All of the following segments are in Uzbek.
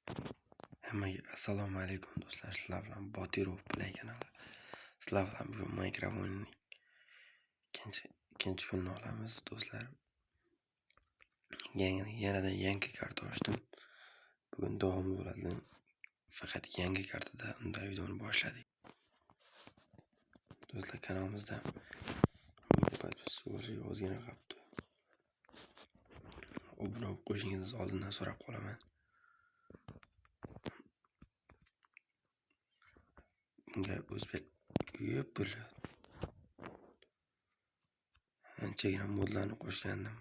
Hammaga assalomu alaykum do'stlar. Sizlar bilan Botirov Play kanali. Sizlar bilan bugun Minecraft o'yinining ikkinchi kunini olamiz do'stlar. Yanada yangi karta ochdim. Bugun davomi bo'ladi. Faqat yangi kartada unda videoni boshladik. Do'stlar, kanalimizda so'zi ozgina qolibdi. Obuna bo'lib qo'yishingizni oldindan so'rab qolaman. Bunga o'zbek anchagina modlarni qo'shgandim.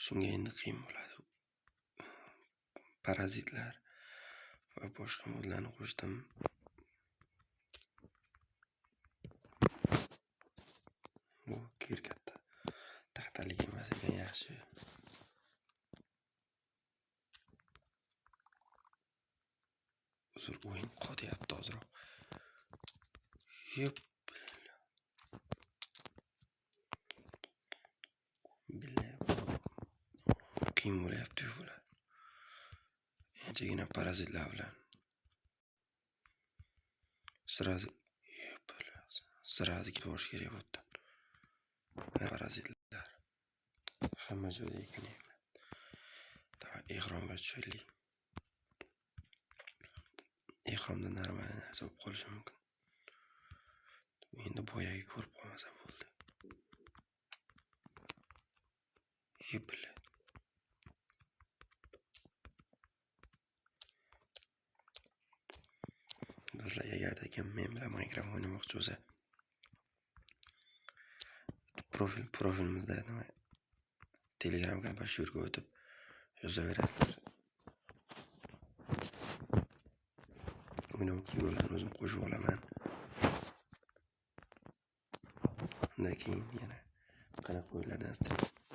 Shunga endi qiyin bo'ladi. Parazitlar va boshqa modlarni qo'shdim. Bu katta taxtalik emas ekan, yaxshi. Uzr, o'yin qotyapti ozroq. Qiyin bo'lyapti bular. Anchagina parazitlar bilan. Sirasi ketib borish kerak bo'ldi. Parazitlar hamma joyda ekan. Davay ekranga tushaylik. Ekranda normal narsa bo'lib qolishi mumkin. Endi boyagi ko'rib qolmasa bo'ldi. Do'stlar, agarda men bilan Minecraft o'ynamoqchi bo'lsa, profilimizda Telegram kanali shu yerga o'tib yozaverasizlar. O'ynamoqchi bo'lganlarni o'zim qo'shib olaman. Undan keyin yana qanaqa o'yinlardan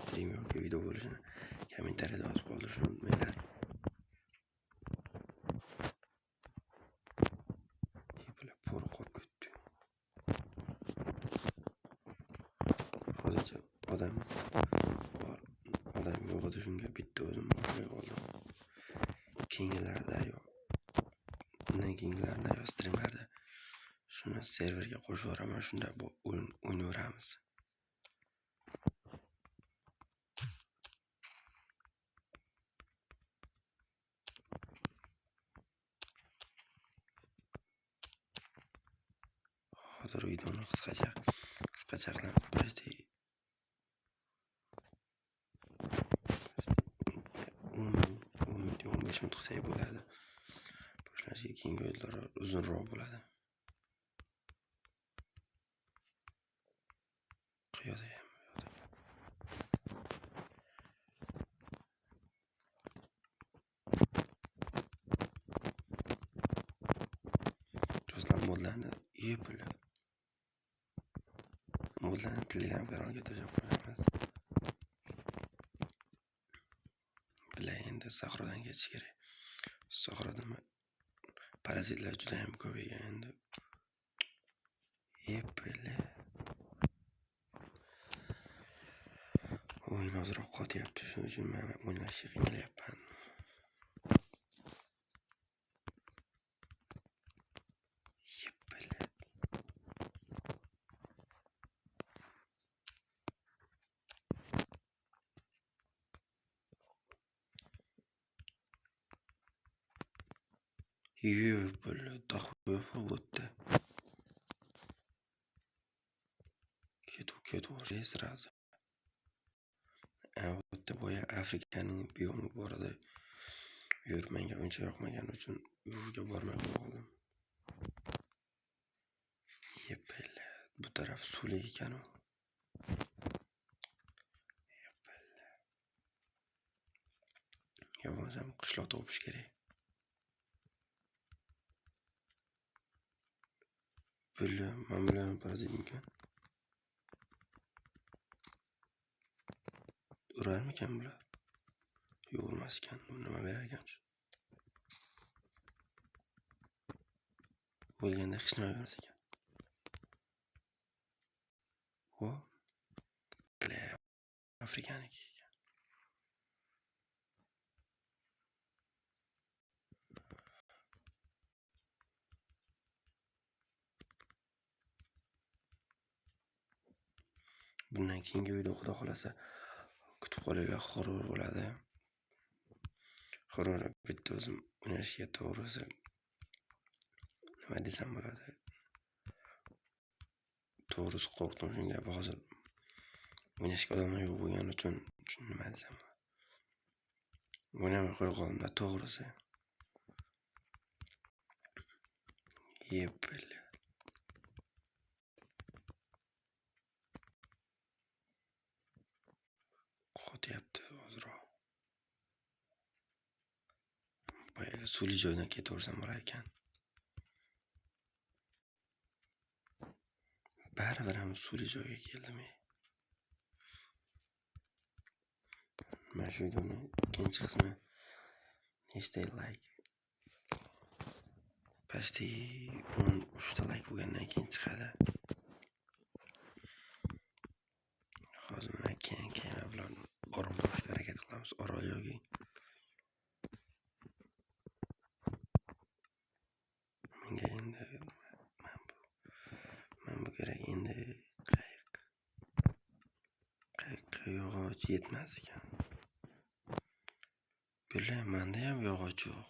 stream yoki video bo'lishini kommentariyada yozib qoldirishni unutmanglar. Hozircha odam yo'q edi, shunga bitta o'zim boshqa qoldim. Keyingilarda yo streamlarda shuni serverga qo'shib yuboraman, shunda bu o'ynaveramiz. Hozir videoni qisqacha qilib 15 minut qilsak bo'ladi. Boshlashga keyingi o'yinlar uzunroq bo'ladi. Do'stlar, modlarni Telegram kanaliga tashlab qo'yamiz. Bular endi sahrodan ketish kerak. Sahroda parazitlar juda ham ko'paygan endi. O'yin ozroq qotyapti, shuning uchun men o'ynashga qiynalyapman. Ketib sirasi. Bitta boya Afrikaning biomi bor edi. Menga uncha yoqmagani uchun u yerga bormay qoldim. Bu taraf suvli ekan. Bo'lmasam qishloq topish kerak. Men bilan parazit ekan. Urarmikan bular? Yo'q, urmas ekan. Nima berar ekan? O'lganda hech nima bermas ekan. Afrikaniki ekan. Bundan keyingi video xudo xolasa kutib qolinglar, horror bo'ladi. Horror bitta o'zim o'ynashga to'g'risi nima desam bo'ladi. To'g'risi qo'rqdim shunga. Hozir o'ynashga odamlar yo'q bo'lgani uchun nima desam. O'ynamay qo'ya qoldim-da to'g'risi. Yepli. Qotyapti hozir. Boyaga suvli joydan ketaversam bo'lar ekan. Baribir ham suvli joyga keldim. Mana shu videoning ikkinchi qismi nechta like? Pasti 13 ta like bo'lgandan keyin chiqadi. Hozir mana keyin bilan orol topishga harakat qilamiz. Orol yoki menga endi men bu kerak endi qayiq yog'och yetmas ekan. Billahi menda ham yog'och yo'q.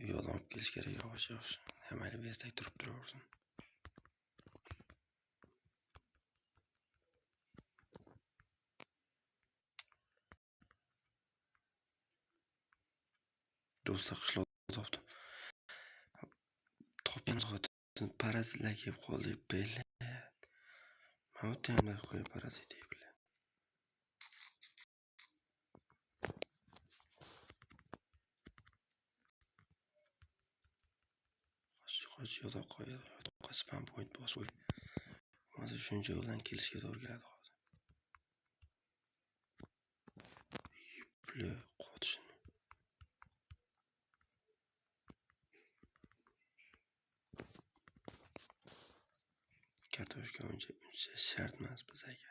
Yo'ldan olib kelish kerak yog'och yaxshi. Hamma bezdak turib turaversin. Do'stlar qishloqda topdim. Topgan zotin parazitlar kelib qoldi. Belli. Mana bu tamda qo'ya parazit deybilar. Qo'sh yo'q qo'ya. Spam point bosib. Hozir shuncha yo'ldan kelishga to'g'ri keladi hozir. Yepli qotishini. Kartoshka uncha shart emas bizga.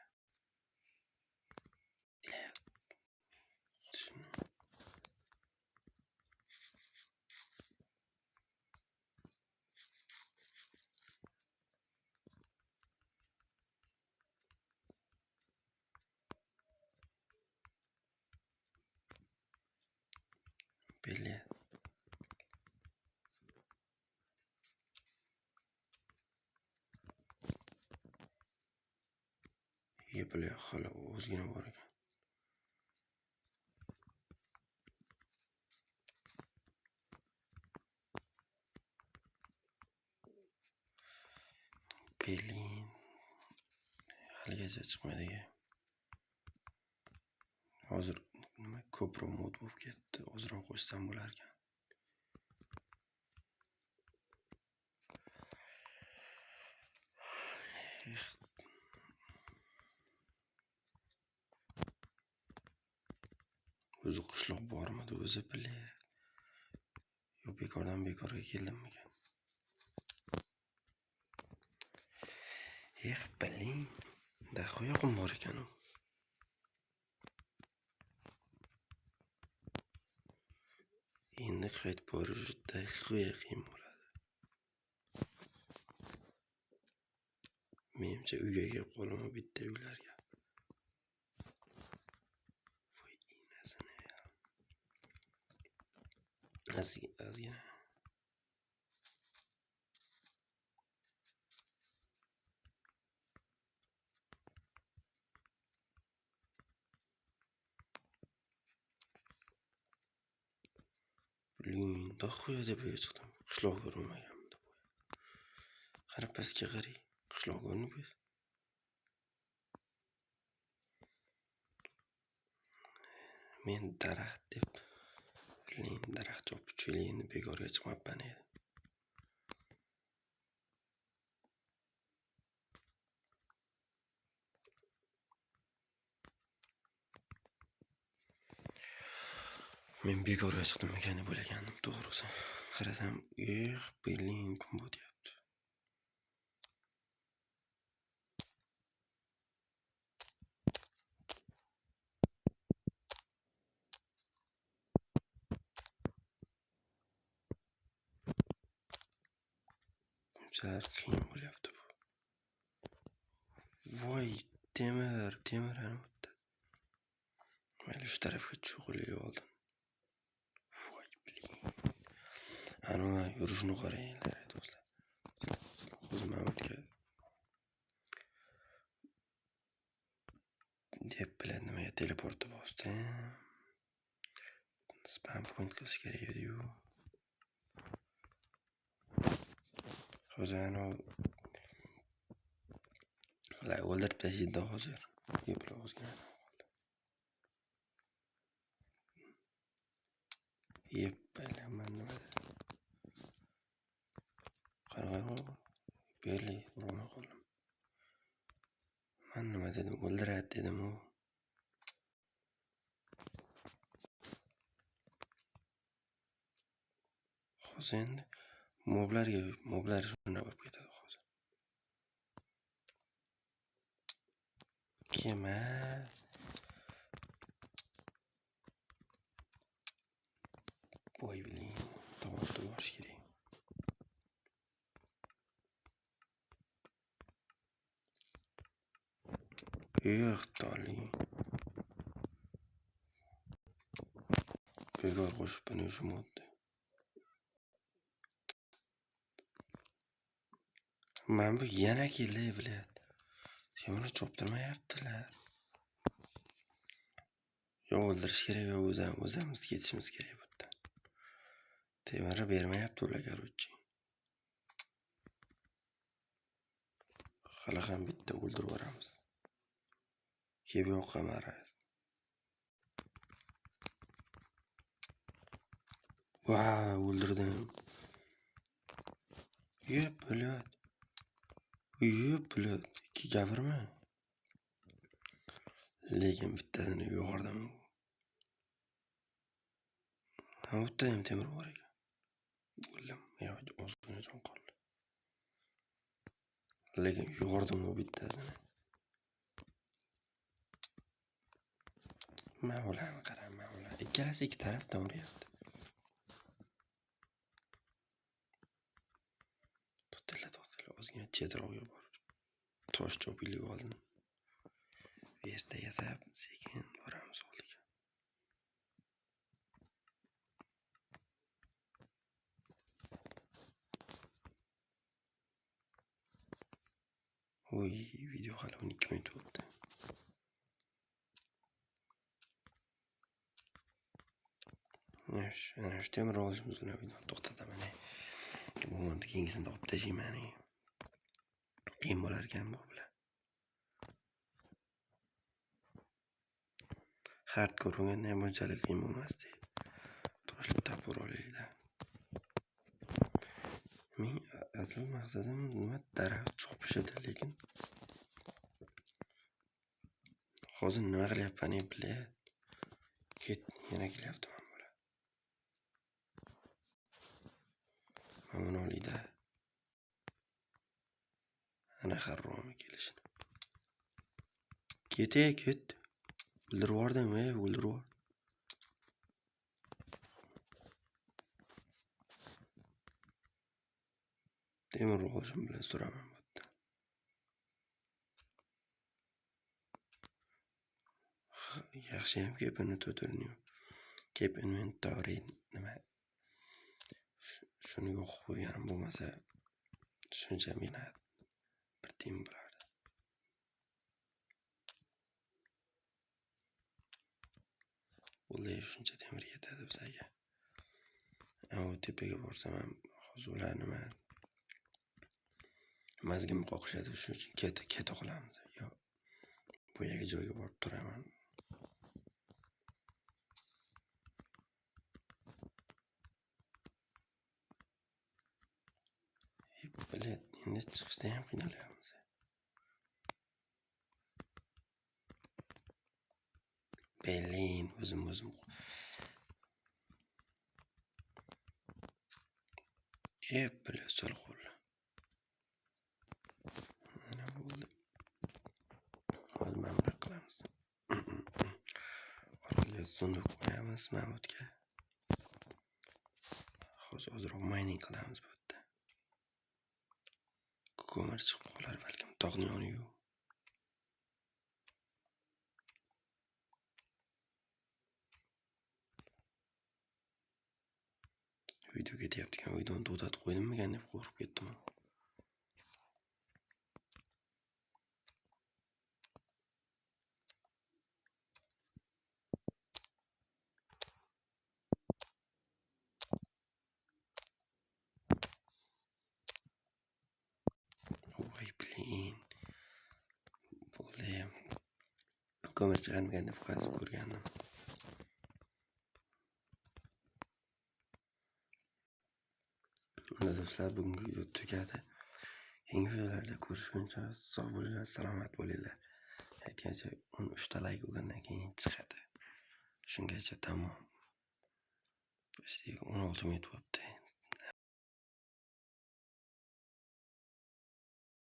Belli. Yepli hali o'zgina bor ekan. Pelin haligacha chiqmadi. Hozir nima ko'proq mod bo'lib ketdi. Ozroq qo'shsam bo'lar ekan. O'zi qishloq bormidi o'zi bilay. Yo bekordan bekorga keldimmikan. Biling, da qo'yaqim bor ekan u. Endi qaytib borishda qiyin bo'ladi. Menimcha uyga kelib qolaman bitta uylarga. Voy inasini ya. Azgina. Linda qo'ya deb chiqdim. Qishloq ko'rmaganman. Qarab pastga qarang. Qishloq ko'rmaysiz. Men daraxt deb daraxt chopib cho'layni bekorga chiqmabman edi. Men bekorga chiqdim ekan deb o'ylagandim to'g'risi. Qarasam, Berlin kun bo'tyapti. Unchalar qiyin bo'lyapti bu. Voy, temir ana bitta. Mayli shu tarafga cho'g'ilib oldim. Voy, blin. Ana yurishini qaranglar, do'stlar. O'zim amalga deb bilan nimaga teleportni bosdim. Spam point qilish kerak edi-yu. Hozir ana o'ldirib tashlaydi hozir. Yeb ozgina. Yeb bilaman nima. Qara. Berli, urma qo'lim. Men nima dedim? O'ldiradi dedim-u. Hozir endi moblar shuna bo'lib ketadi hozir. Kema. Voy bilin, to'g'ri yurish kerak. Yo'q, toli. Bekor qo'shib buni shimotdi. Men bu yana keldi, bilat. Seni choptirmayaptilar. Yo o'ldirish kerak, yo o'zimiz ketishimiz kerak bu yerdan. Temirni bermayapti ular, короче. Hali ham bitta o'ldirib yuboramiz. Kelib yo'q qamaras. Vay, o'ldirdim. Yep, bilat. Ikki gapirma. Lekin bittasini yo'g'irdim. Ha, bu yerda ham temir bor ekan. O'lim, ozgina jon qoldi. Lekin yo'g'irdim u bittasini. Mavlani qara, mavlani. Ikkalasi ikki tarafdan uryapti. To'xtala, ozgina chetroqga borib. Tosh chopilib oldim. Versta yasab, sekin boramiz oldiga. Oy, video hali 12 minut bo'ldi. Ana shu temir olishimiz bilan videoni to'xtataman. Bu yerda keyingisini olib tashlayman. Qiyin bo'lar ekan bu bilan. Hardcore o'yinda ham bunchalik qiyin bo'lmasdi. Toshli tapur olaylik-da. Men asl maqsadim nima daraxt chopishida, lekin hozir nima qilyapman bilay. Yana kelyapti men bular. Mana olayda. Ana harromi kelishini. Ket. O'ldirib yubordim, o'ldirib yubor. Temir olishim bilan so'raman bu yerda. Yaxshi ham kepini to'tirniyo. Kep inventory nima? Shuni yo'q qo'yganim bo'lmasa, shuncha meni bir tim bo'lardi. Ular shuncha temir yetadi bizga. Ana tepaga borsam ham hozir ular nima? Mazgim qoqishadi, shuning uchun keta qolamiz. Yo, bu yerga joyga borib turaman. Bilet, endi chiqishda ham qiynalyapmiz. Belin, o'zim. Bilet sol qo'l. Mana bo'ldi. Hozir mana bunday qilamiz. Orqaga sunduq qo'yamiz Mahmudga. Hozir ozroq mining qilamiz bu yerda. ko'mir chiqib qolar balkim. Tog'ning yoniyu. Video ketyapti ekan. Videoni to'xtatib qo'ydimmikan deb qo'rqib ketdim. Voy blin. Bo'ldi. Ko'mir chiqarmagan deb qazib ko'rgandim. Unda do'stlar, bugungi video tugadi. Keyingi videolarda ko'rishguncha sog' bo'linglar, salomat bo'linglar. Aytgancha 13 ta like bo'lgandan keyin chiqadi. Shungacha tamom. Biz 16 minut bo'libdi.